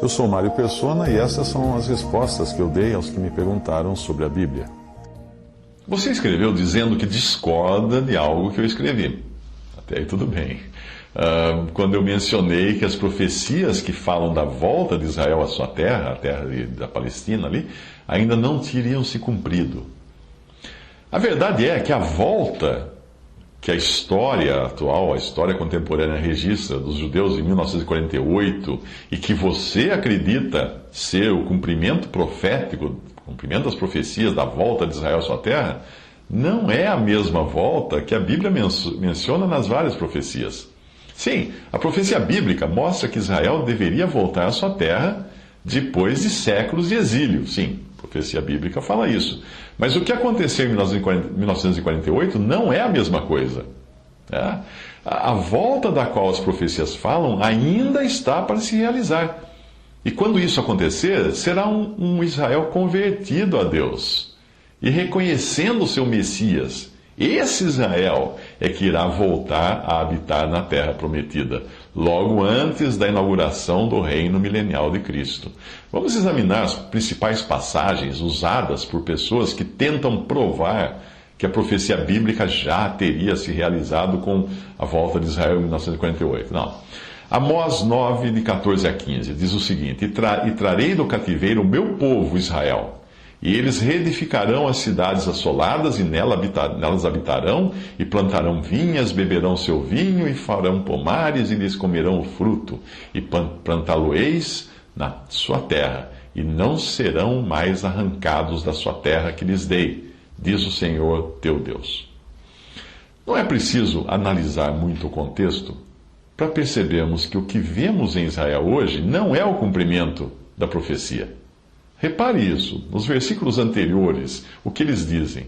Eu sou Mário Persona e essas são as respostas que eu dei aos que me perguntaram sobre a Bíblia. Você escreveu dizendo que discorda de algo que eu escrevi. Até aí tudo bem. Quando eu mencionei que as profecias que falam da volta de Israel à sua terra, a terra da Palestina ali, ainda não teriam se cumprido. A verdade é que a volta que a história atual, a história contemporânea registra dos judeus em 1948 e que você acredita ser o cumprimento profético, cumprimento das profecias da volta de Israel à sua terra, não é a mesma volta que a Bíblia menciona nas várias profecias. Sim, a profecia bíblica mostra que Israel deveria voltar à sua terra depois de séculos de exílio. Sim, a profecia bíblica fala isso. Mas o que aconteceu em 1948 não é a mesma coisa. A volta da qual as profecias falam ainda está para se realizar. E quando isso acontecer, será um Israel convertido a Deus e reconhecendo o seu Messias. Esse Israel é que irá voltar a habitar na terra prometida, logo antes da inauguração do reino milenial de Cristo. Vamos examinar as principais passagens usadas por pessoas que tentam provar que a profecia bíblica já teria se realizado com a volta de Israel em 1948. Não. Amós 9, de 14 a 15, diz o seguinte: E trarei do cativeiro o meu povo Israel, e eles reedificarão as cidades assoladas, e nelas habitarão, e plantarão vinhas, beberão seu vinho, e farão pomares, e lhes comerão o fruto, e plantá-lo-eis na sua terra, e não serão mais arrancados da sua terra que lhes dei, diz o Senhor teu Deus. Não é preciso analisar muito o contexto para percebermos que o que vemos em Israel hoje não é o cumprimento da profecia. Repare isso, nos versículos anteriores, o que eles dizem: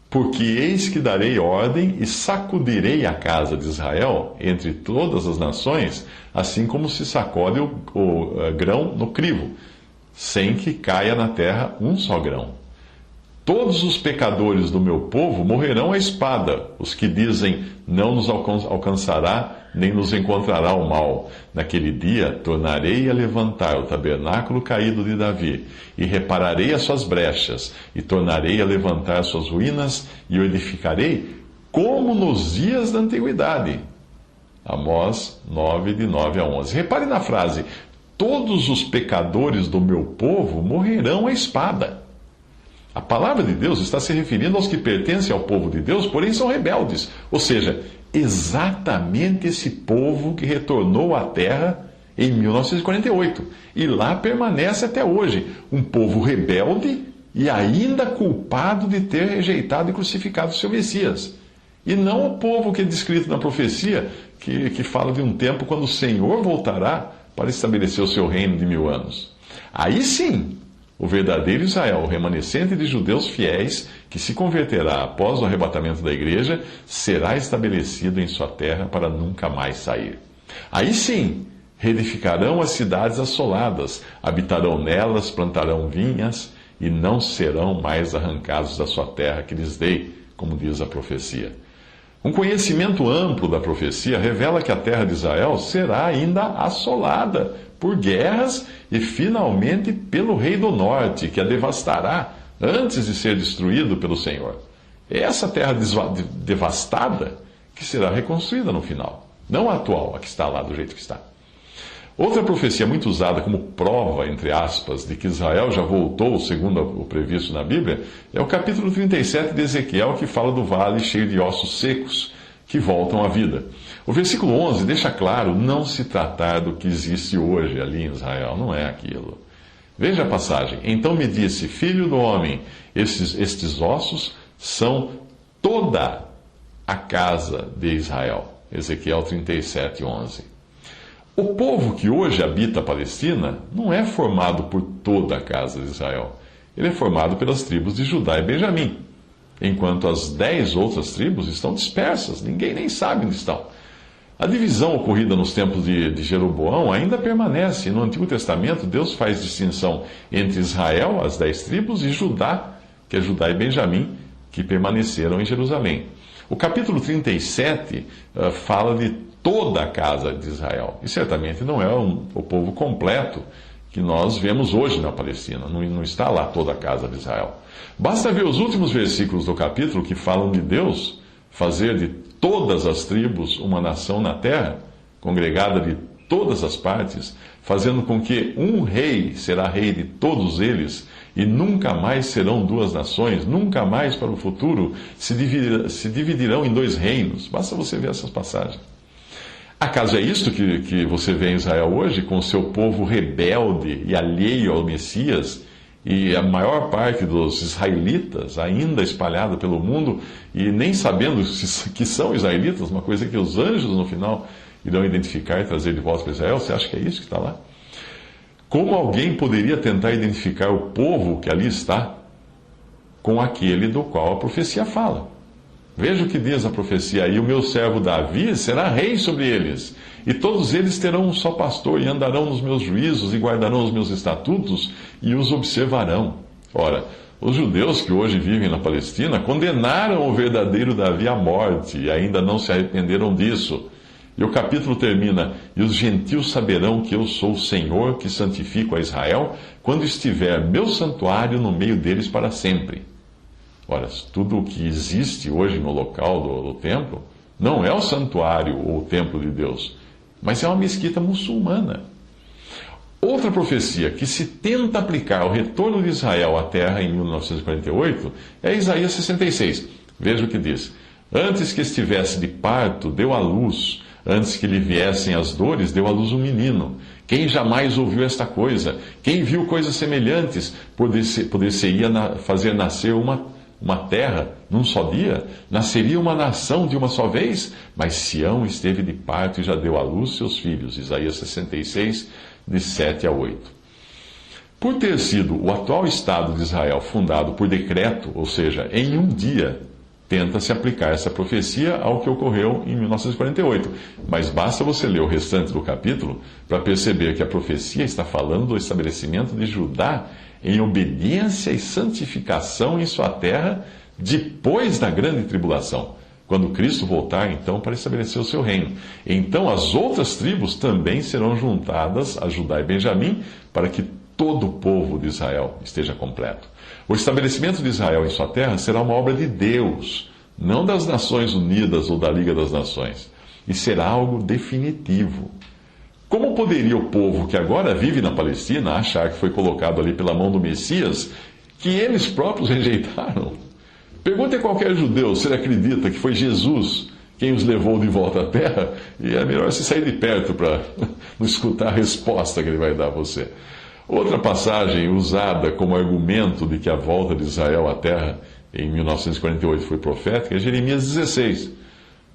Porque eis que darei ordem e sacudirei a casa de Israel entre todas as nações, assim como se sacode o grão no crivo, sem que caia na terra um só grão. Todos os pecadores do meu povo morrerão à espada, os que dizem, não nos alcançará, nem nos encontrará o mal. Naquele dia tornarei a levantar o tabernáculo caído de Davi, e repararei as suas brechas, e tornarei a levantar as suas ruínas, e o edificarei como nos dias da antiguidade. Amós 9, de 9 a 11. Repare na frase, todos os pecadores do meu povo morrerão à espada. A palavra de Deus está se referindo aos que pertencem ao povo de Deus, porém são rebeldes. Ou seja, exatamente esse povo que retornou à terra em 1948. E lá permanece até hoje. Um povo rebelde e ainda culpado de ter rejeitado e crucificado o seu Messias. E não o povo que é descrito na profecia, que fala de um tempo quando o Senhor voltará para estabelecer o seu reino de 1000 anos. Aí sim, o verdadeiro Israel, o remanescente de judeus fiéis, que se converterá após o arrebatamento da igreja, será estabelecido em sua terra para nunca mais sair. Aí sim, reedificarão as cidades assoladas, habitarão nelas, plantarão vinhas, e não serão mais arrancados da sua terra que lhes dei, como diz a profecia. Um conhecimento amplo da profecia revela que a terra de Israel será ainda assolada por guerras e finalmente pelo rei do norte, que a devastará antes de ser destruído pelo Senhor. É essa terra devastada que será reconstruída no final, não a atual, a que está lá do jeito que está. Outra profecia muito usada como prova, entre aspas, de que Israel já voltou segundo o previsto na Bíblia, é o capítulo 37 de Ezequiel, que fala do vale cheio de ossos secos que voltam à vida. O versículo 11 deixa claro não se tratar do que existe hoje ali em Israel, não é aquilo. Veja a passagem. Então me disse, filho do homem, estes ossos são toda a casa de Israel. Ezequiel 37, 11. O povo que hoje habita a Palestina não é formado por toda a casa de Israel. Ele é formado pelas tribos de Judá e Benjamim, enquanto as 10 outras tribos estão dispersas, ninguém nem sabe onde estão. A divisão ocorrida nos tempos de Jeroboão ainda permanece. No Antigo Testamento, Deus faz distinção entre Israel, as 10 tribos, e Judá, que é Judá e Benjamim, que permaneceram em Jerusalém. O capítulo 37 fala de toda a casa de Israel. E certamente não é o povo completo que nós vemos hoje na Palestina. Não está lá toda a casa de Israel. Basta ver os últimos versículos do capítulo que falam de Deus fazer de todas as tribos uma nação na terra, congregada de todas as partes, fazendo com que um rei será rei de todos eles, e nunca mais serão duas nações, nunca mais para o futuro se dividirão em dois reinos. Basta você ver essas passagens. Acaso é isto que você vê em Israel hoje, com o seu povo rebelde e alheio ao Messias, e a maior parte dos israelitas ainda espalhada pelo mundo, e nem sabendo que são israelitas, uma coisa que os anjos no final irão identificar e trazer de volta para Israel? Você acha que é isso que está lá? Como alguém poderia tentar identificar o povo que ali está com aquele do qual a profecia fala? Veja o que diz a profecia aí: o meu servo Davi será rei sobre eles, e todos eles terão um só pastor, e andarão nos meus juízos, e guardarão os meus estatutos, e os observarão. Ora, os judeus que hoje vivem na Palestina condenaram o verdadeiro Davi à morte, e ainda não se arrependeram disso. E o capítulo termina: e os gentios saberão que eu sou o Senhor, que santifico a Israel, quando estiver meu santuário no meio deles para sempre. Ora, tudo o que existe hoje no local do templo não é o santuário ou o templo de Deus, mas é uma mesquita muçulmana. Outra profecia que se tenta aplicar ao retorno de Israel à terra em 1948 é Isaías 66. Veja o que diz: antes que estivesse de parto, deu à luz. Antes que lhe viessem as dores, deu à luz um menino. Quem jamais ouviu esta coisa? Quem viu coisas semelhantes? Poder-se-ia fazer nascer uma terra num só dia? Nasceria uma nação de uma só vez? Mas Sião esteve de parto e já deu à luz seus filhos. Isaías 66, de 7 a 8. Por ter sido o atual Estado de Israel fundado por decreto, ou seja, em um dia, tenta-se aplicar essa profecia ao que ocorreu em 1948. Mas basta você ler o restante do capítulo para perceber que a profecia está falando do estabelecimento de Judá em obediência e santificação em sua terra depois da grande tribulação, quando Cristo voltar, então, para estabelecer o seu reino. Então as outras tribos também serão juntadas a Judá e Benjamim, para que todo o povo de Israel esteja completo. O estabelecimento de Israel em sua terra será uma obra de Deus, não das Nações Unidas ou da Liga das Nações, e será algo definitivo. Como poderia o povo que agora vive na Palestina achar que foi colocado ali pela mão do Messias, que eles próprios rejeitaram? Pergunte a qualquer judeu se ele acredita que foi Jesus quem os levou de volta à terra, e é melhor se sair de perto para não escutar a resposta que ele vai dar a você. Outra passagem usada como argumento de que a volta de Israel à terra em 1948 foi profética é Jeremias 16.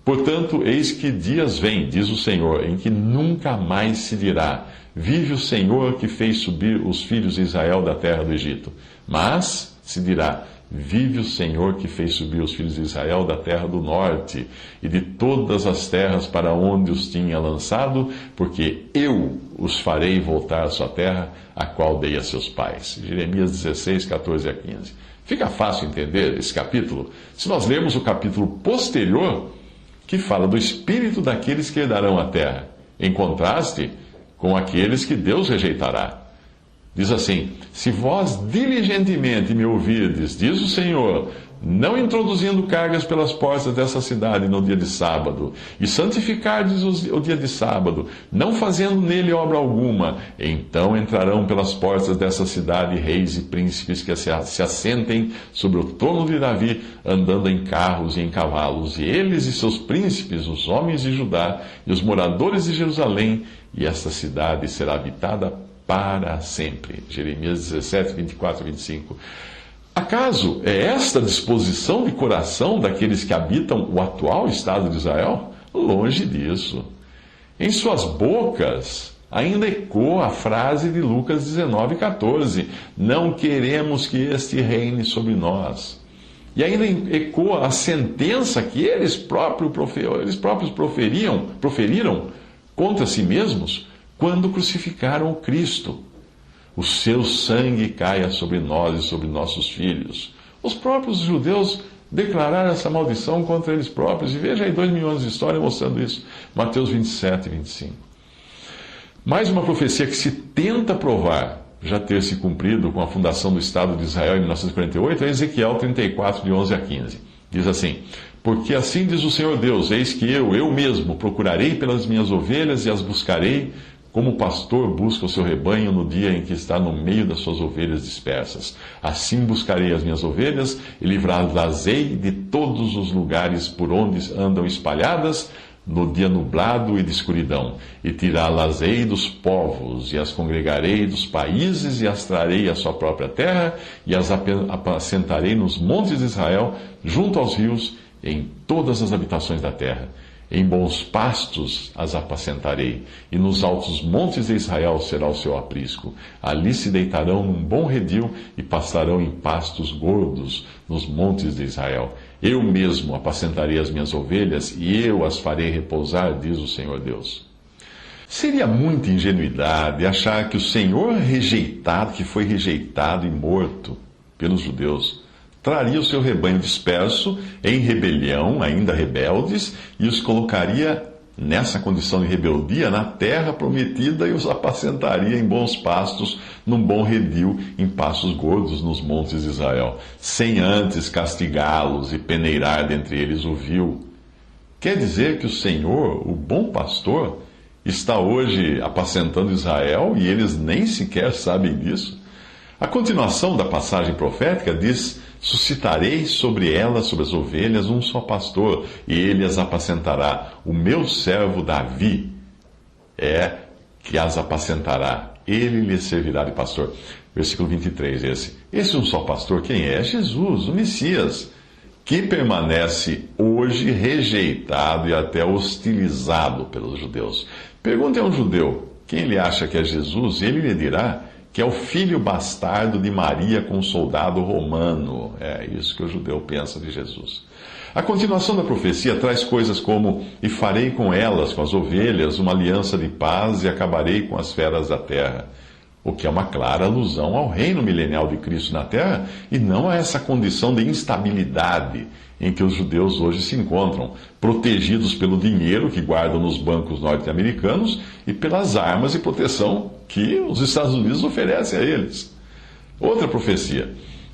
Portanto, eis que dias vêm, diz o Senhor, em que nunca mais se dirá: vive o Senhor que fez subir os filhos de Israel da terra do Egito. Mas se dirá: vive o Senhor que fez subir os filhos de Israel da terra do norte e de todas as terras para onde os tinha lançado, porque eu os farei voltar à sua terra, a qual dei a seus pais. Jeremias 16, 14 a 15. Fica fácil entender esse capítulo se nós lermos o capítulo posterior, que fala do espírito daqueles que herdarão a terra, em contraste com aqueles que Deus rejeitará. Diz assim: se vós diligentemente me ouvirdes, diz o Senhor, não introduzindo cargas pelas portas dessa cidade no dia de sábado, e santificardes o dia de sábado, não fazendo nele obra alguma, então entrarão pelas portas dessa cidade reis e príncipes que se assentem sobre o trono de Davi, andando em carros e em cavalos, e eles e seus príncipes, os homens de Judá e os moradores de Jerusalém, e esta cidade será habitada para sempre. Jeremias 17, 24 e 25. Acaso é esta a disposição de coração daqueles que habitam o atual Estado de Israel? Longe disso. Em suas bocas ainda ecoa a frase de Lucas 19, 14: não queremos que este reine sobre nós. E ainda ecoa a sentença que eles próprios proferiram contra si mesmos quando crucificaram o Cristo. O seu sangue caia sobre nós e sobre nossos filhos. Os próprios judeus declarar essa maldição contra eles próprios. E veja aí 2000 anos de história mostrando isso. Mateus 27 e 25. Mais uma profecia que se tenta provar já ter se cumprido com a fundação do Estado de Israel em 1948 é Ezequiel 34, de 11 a 15. Diz assim: porque assim diz o Senhor Deus, eis que eu mesmo, procurarei pelas minhas ovelhas e as buscarei, como o pastor busca o seu rebanho no dia em que está no meio das suas ovelhas dispersas. Assim buscarei as minhas ovelhas e livrá-las-ei de todos os lugares por onde andam espalhadas, no dia nublado e de escuridão, e tirá-las-ei dos povos, e as congregarei dos países, e as trarei à sua própria terra, e as apacentarei nos montes de Israel, junto aos rios, em todas as habitações da terra. Em bons pastos as apacentarei, e nos altos montes de Israel será o seu aprisco. Ali se deitarão num bom redil, e pastarão em pastos gordos nos montes de Israel. Eu mesmo apacentarei as minhas ovelhas, e eu as farei repousar, diz o Senhor Deus. Seria muita ingenuidade achar que o Senhor rejeitado, que foi rejeitado e morto pelos judeus, traria o seu rebanho disperso, em rebelião, ainda rebeldes, e os colocaria nessa condição de rebeldia na terra prometida e os apacentaria em bons pastos, num bom redil, em pastos gordos nos montes de Israel, sem antes castigá-los e peneirar dentre eles o vil. Quer dizer que o Senhor, o bom pastor, está hoje apacentando Israel e eles nem sequer sabem disso? A continuação da passagem profética diz: suscitarei sobre elas, sobre as ovelhas, um só pastor, e ele as apacentará. O meu servo Davi é que as apacentará. Ele lhes servirá de pastor. Versículo 23, esse. Esse um só pastor, quem é? Jesus, o Messias, que permanece hoje rejeitado e até hostilizado pelos judeus. Pergunte a um judeu quem ele acha que é Jesus, e ele lhe dirá que é o filho bastardo de Maria com um soldado romano. É isso que o judeu pensa de Jesus. A continuação da profecia traz coisas como: e farei com elas, com as ovelhas, uma aliança de paz e acabarei com as feras da terra. O que é uma clara alusão ao reino milenial de Cristo na terra e não a essa condição de instabilidade em que os judeus hoje se encontram, protegidos pelo dinheiro que guardam nos bancos norte-americanos e pelas armas e proteção que os Estados Unidos oferecem a eles. Outra profecia,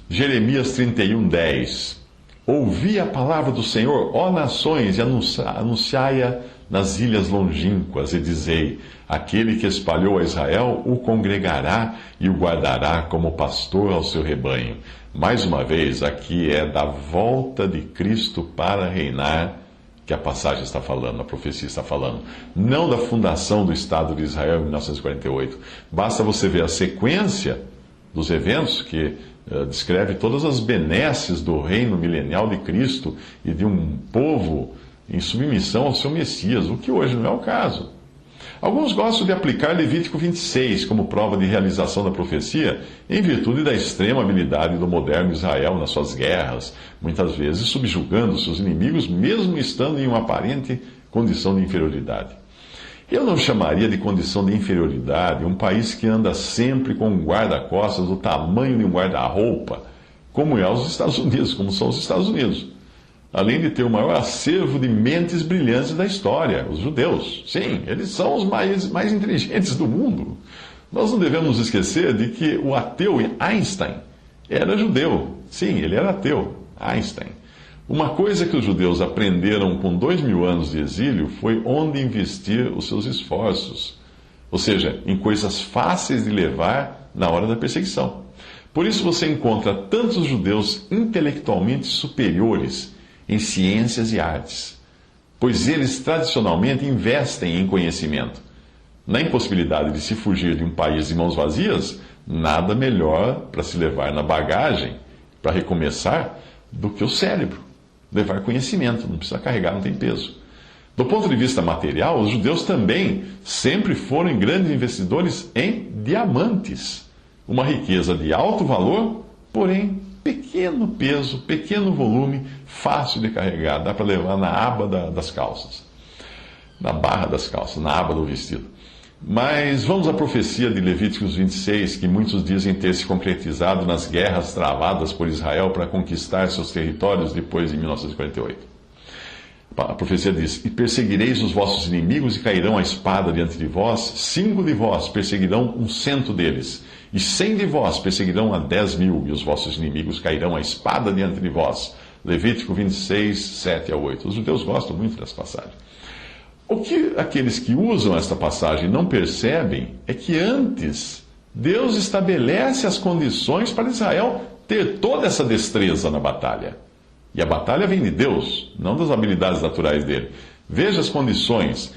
Jeremias 31:10. Ouvi a palavra do Senhor, ó nações, e anunciai-a nas ilhas longínquas, e dizei: aquele que espalhou a Israel o congregará e o guardará como pastor ao seu rebanho. Mais uma vez, aqui é da volta de Cristo para reinar que a passagem está falando, a profecia está falando. Não da fundação do Estado de Israel em 1948. Basta você ver a sequência dos eventos que descreve todas as benesses do reino milenial de Cristo e de um povo em submissão ao seu Messias, o que hoje não é o caso. Alguns gostam de aplicar Levítico 26 como prova de realização da profecia, em virtude da extrema habilidade do moderno Israel nas suas guerras, muitas vezes subjugando seus inimigos, mesmo estando em uma aparente condição de inferioridade. Eu não chamaria de condição de inferioridade um país que anda sempre com um guarda-costas do tamanho de um guarda-roupa, como é os Estados Unidos, como são os Estados Unidos. Além de ter o maior acervo de mentes brilhantes da história, os judeus. Sim, eles são os mais inteligentes do mundo. Nós não devemos nos esquecer de que o ateu Einstein era judeu. Sim, ele era ateu, Einstein. Uma coisa que os judeus aprenderam com 2000 anos de exílio foi onde investir os seus esforços. Ou seja, em coisas fáceis de levar na hora da perseguição. Por isso você encontra tantos judeus intelectualmente superiores em ciências e artes, pois eles tradicionalmente investem em conhecimento. Na impossibilidade de se fugir de um país de mãos vazias, nada melhor para se levar na bagagem, para recomeçar, do que o cérebro. Levar conhecimento, não precisa carregar, não tem peso. Do ponto de vista material, os judeus também sempre foram grandes investidores em diamantes, uma riqueza de alto valor, porém pequeno peso, pequeno volume, fácil de carregar, dá para levar na aba das calças, na barra das calças, na aba do vestido. Mas vamos à profecia de Levíticos 26, que muitos dizem ter se concretizado nas guerras travadas por Israel para conquistar seus territórios depois de 1948. A profecia diz: E perseguireis os vossos inimigos e cairão a espada diante de vós, 5 de vós perseguirão 100 deles, e 100 de vós perseguirão a 10.000, e os vossos inimigos cairão a espada diante de vós. Levítico 26, 7 a 8. Os judeus gostam muito dessa passagem. O que aqueles que usam esta passagem não percebem é que antes Deus estabelece as condições para Israel ter toda essa destreza na batalha. E a batalha vem de Deus, não das habilidades naturais dele. Veja as condições.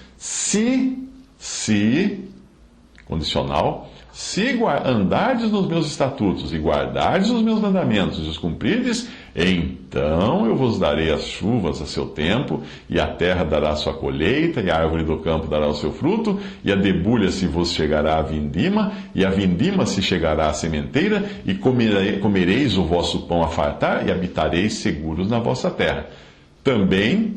Condicional, se andardes nos meus estatutos e guardardes os meus mandamentos e os cumprirdes, então eu vos darei as chuvas a seu tempo, e a terra dará a sua colheita, e a árvore do campo dará o seu fruto, e a debulha se vos chegará a vindima, e a vindima se chegará à sementeira, e comereis o vosso pão a fartar, e habitareis seguros na vossa terra. Também,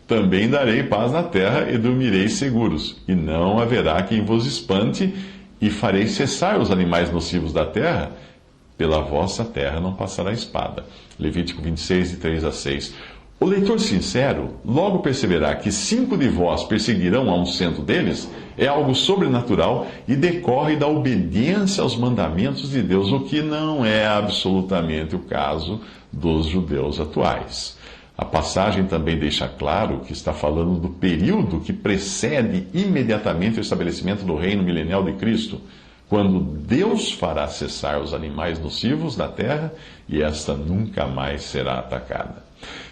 também darei paz na terra e dormireis seguros, e não haverá quem vos espante, e farei cessar os animais nocivos da terra, pela vossa terra não passará espada. Levítico 26, de 3 a 6. O leitor sincero logo perceberá que 5 de vós perseguirão a 100 deles é algo sobrenatural e decorre da obediência aos mandamentos de Deus, o que não é absolutamente o caso dos judeus atuais. A passagem também deixa claro que está falando do período que precede imediatamente o estabelecimento do reino milenial de Cristo, quando Deus fará cessar os animais nocivos da terra e esta nunca mais será atacada.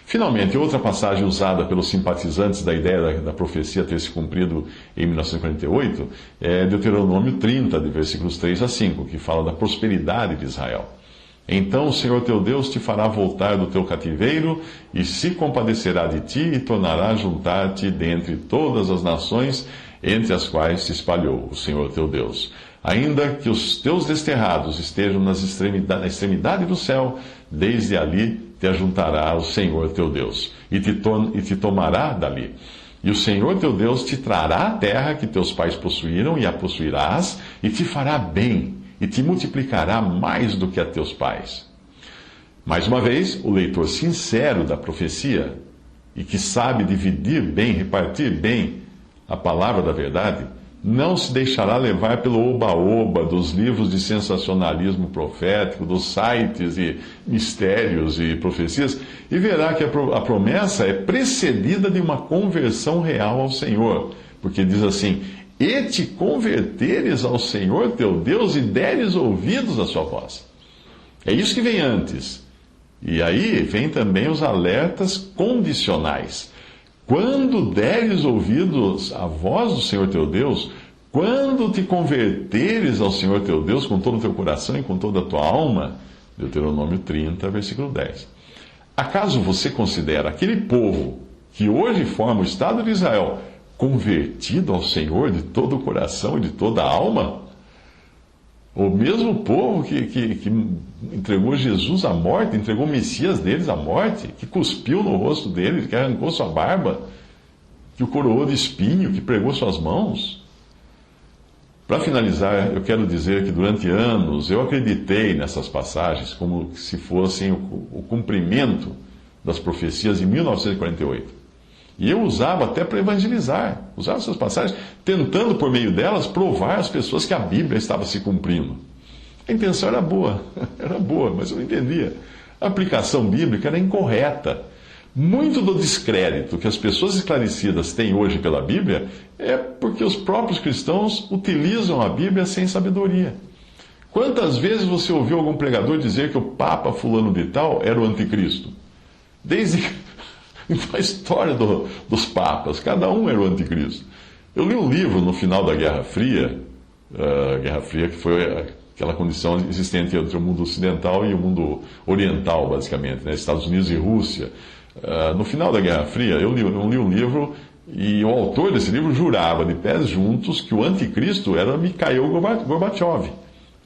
Finalmente, outra passagem usada pelos simpatizantes da ideia da profecia ter se cumprido em 1948 é Deuteronômio 30, de versículos 3 a 5, que fala da prosperidade de Israel. Então o Senhor teu Deus te fará voltar do teu cativeiro e se compadecerá de ti e tornará a juntar-te dentre todas as nações entre as quais se espalhou o Senhor teu Deus. Ainda que os teus desterrados estejam na extremidade do céu, desde ali te ajuntará o Senhor teu Deus, e te tomará dali. E o Senhor teu Deus te trará a terra que teus pais possuíram, e a possuirás, e te fará bem, e te multiplicará mais do que a teus pais. Mais uma vez, o leitor sincero da profecia, e que sabe dividir bem, repartir bem a palavra da verdade, não se deixará levar pelo oba-oba dos livros de sensacionalismo profético, dos sites e mistérios e profecias, e verá que a promessa é precedida de uma conversão real ao Senhor, porque diz assim: e te converteres ao Senhor teu Deus e deres ouvidos à sua voz. É isso que vem antes. E aí vem também os alertas condicionais. Quando deres ouvidos à voz do Senhor teu Deus, quando te converteres ao Senhor teu Deus com todo o teu coração e com toda a tua alma, Deuteronômio 30, versículo 10. Acaso você considera aquele povo que hoje forma o Estado de Israel convertido ao Senhor de todo o coração e de toda a alma? O mesmo povo que entregou Jesus à morte, entregou o Messias deles à morte, que cuspiu no rosto deles, que arrancou sua barba, que o coroou de espinho, que pregou suas mãos. Para finalizar, eu quero dizer que durante anos eu acreditei nessas passagens como se fossem o cumprimento das profecias de 1948. E eu usava até para evangelizar, usava essas passagens, tentando por meio delas provar às pessoas que a Bíblia estava se cumprindo. A intenção era boa, mas eu não entendia. A aplicação bíblica era incorreta. Muito do descrédito que as pessoas esclarecidas têm hoje pela Bíblia é porque os próprios cristãos utilizam a Bíblia sem sabedoria. Quantas vezes você ouviu algum pregador dizer que o Papa fulano de tal era o anticristo? Desde a história dos papas, cada um era o anticristo. Eu li um livro no final da Guerra Fria, que foi aquela condição existente entre o mundo ocidental e o mundo oriental, basicamente, né? Estados Unidos e Rússia. No final da Guerra Fria, eu li um livro e o autor desse livro jurava de pés juntos que o anticristo era Mikhail Gorbachev.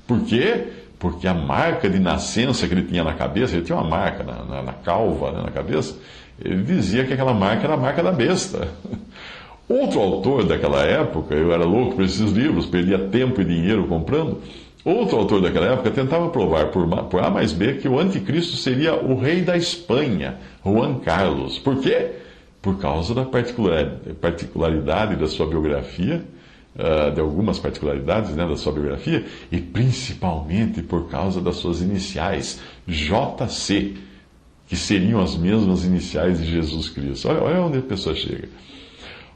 Por quê? Porque a marca de nascença que ele tinha na cabeça, ele tinha uma marca na calva, né, na cabeça, ele dizia que aquela marca era a marca da besta. Outro autor daquela época, eu era louco por esses livros, perdia tempo e dinheiro comprando. Outro autor daquela época tentava provar por A mais B que o anticristo seria o rei da Espanha, Juan Carlos. Por quê? Por causa da particularidade da sua biografia, de algumas particularidades, né, da sua biografia, e principalmente por causa das suas iniciais, JC, que seriam as mesmas iniciais de Jesus Cristo. Olha onde a pessoa chega.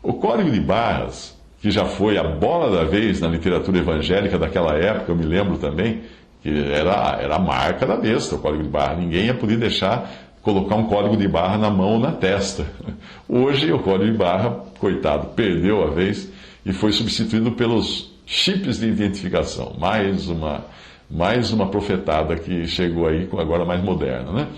O Código de Barras, que já foi a bola da vez na literatura evangélica daquela época, eu me lembro também, que era a marca da besta, o Código de Barra. Ninguém ia poder colocar um código de barra na mão ou na testa. Hoje, o código de barra, coitado, perdeu a vez e foi substituído pelos chips de identificação. Mais uma profetada que chegou aí, agora mais moderna, né?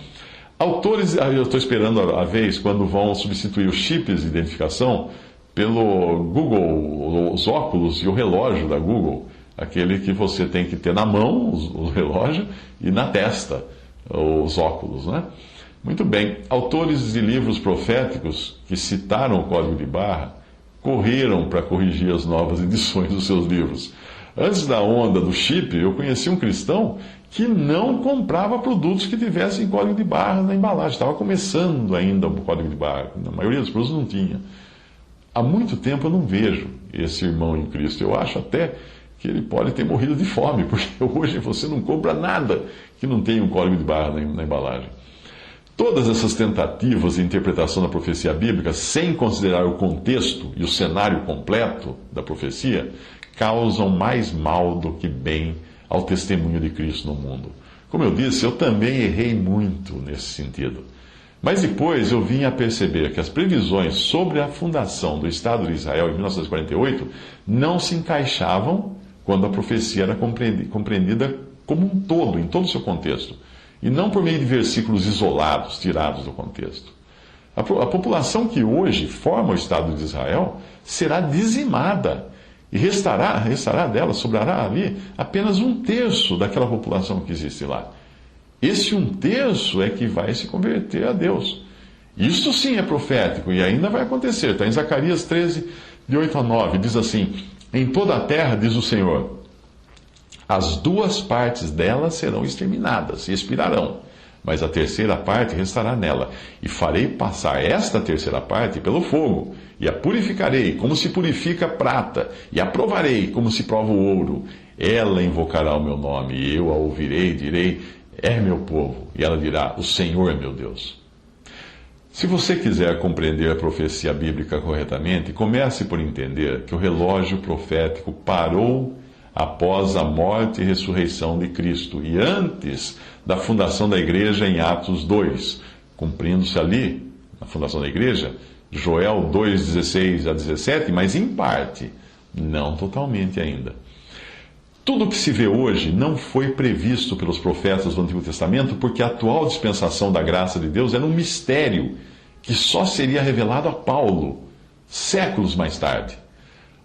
Autores, eu estou esperando a vez quando vão substituir os chips de identificação pelo Google, os óculos e o relógio da Google. Aquele que você tem que ter na mão, o relógio, e na testa, os óculos, né? Muito bem, autores de livros proféticos que citaram o código de barra correram para corrigir as novas edições dos seus livros. Antes da onda do chip, eu conheci um cristão que não comprava produtos que tivessem código de barra na embalagem. Estava começando ainda o código de barra. A maioria dos produtos não tinha. Há muito tempo eu não vejo esse irmão em Cristo. Eu acho até que ele pode ter morrido de fome, porque hoje você não compra nada que não tenha um código de barra na embalagem. Todas essas tentativas de interpretação da profecia bíblica, sem considerar o contexto e o cenário completo da profecia, causam mais mal do que bem ao testemunho de Cristo no mundo. Como eu disse, eu também errei muito nesse sentido. Mas depois eu vim a perceber que as previsões sobre a fundação do Estado de Israel em 1948 não se encaixavam quando a profecia era compreendida como um todo, em todo o seu contexto, e não por meio de versículos isolados, tirados do contexto. A população que hoje forma o Estado de Israel será dizimada, e restará dela, sobrará ali, apenas 1/3 daquela população que existe lá. Esse 1/3 é que vai se converter a Deus. Isto sim é profético, e ainda vai acontecer. Está em Zacarias 13, de 8 a 9, diz assim: em toda a terra, diz o Senhor, as 2 partes dela serão exterminadas e expirarão, mas a terceira parte restará nela. E farei passar esta terceira parte pelo fogo, e a purificarei como se purifica a prata, e a provarei como se prova o ouro. Ela invocará o meu nome, e eu a ouvirei e direi, é meu povo. E ela dirá, o Senhor é meu Deus. Se você quiser compreender a profecia bíblica corretamente, comece por entender que o relógio profético parou após a morte e ressurreição de Cristo e antes da fundação da igreja em Atos 2, cumprindo-se ali, na fundação da igreja, Joel 2, 16 a 17, mas em parte, não totalmente ainda. Tudo o que se vê hoje não foi previsto pelos profetas do Antigo Testamento, porque a atual dispensação da graça de Deus era um mistério que só seria revelado a Paulo, séculos mais tarde.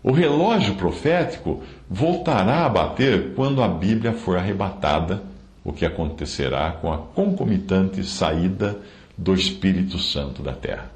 O relógio profético voltará a bater quando a Bíblia for arrebatada, o que acontecerá com a concomitante saída do Espírito Santo da terra.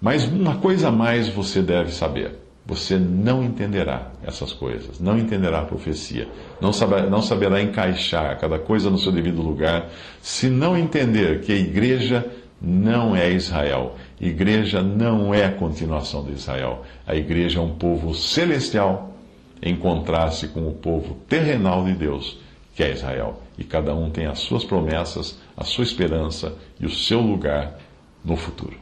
Mas uma coisa a mais você deve saber: você não entenderá essas coisas, não entenderá a profecia, não saberá encaixar cada coisa no seu devido lugar, se não entender que a igreja não é Israel. Igreja não é a continuação de Israel. A igreja é um povo celestial em contraste com o povo terrenal de Deus, que é Israel. E cada um tem as suas promessas, a sua esperança e o seu lugar no futuro.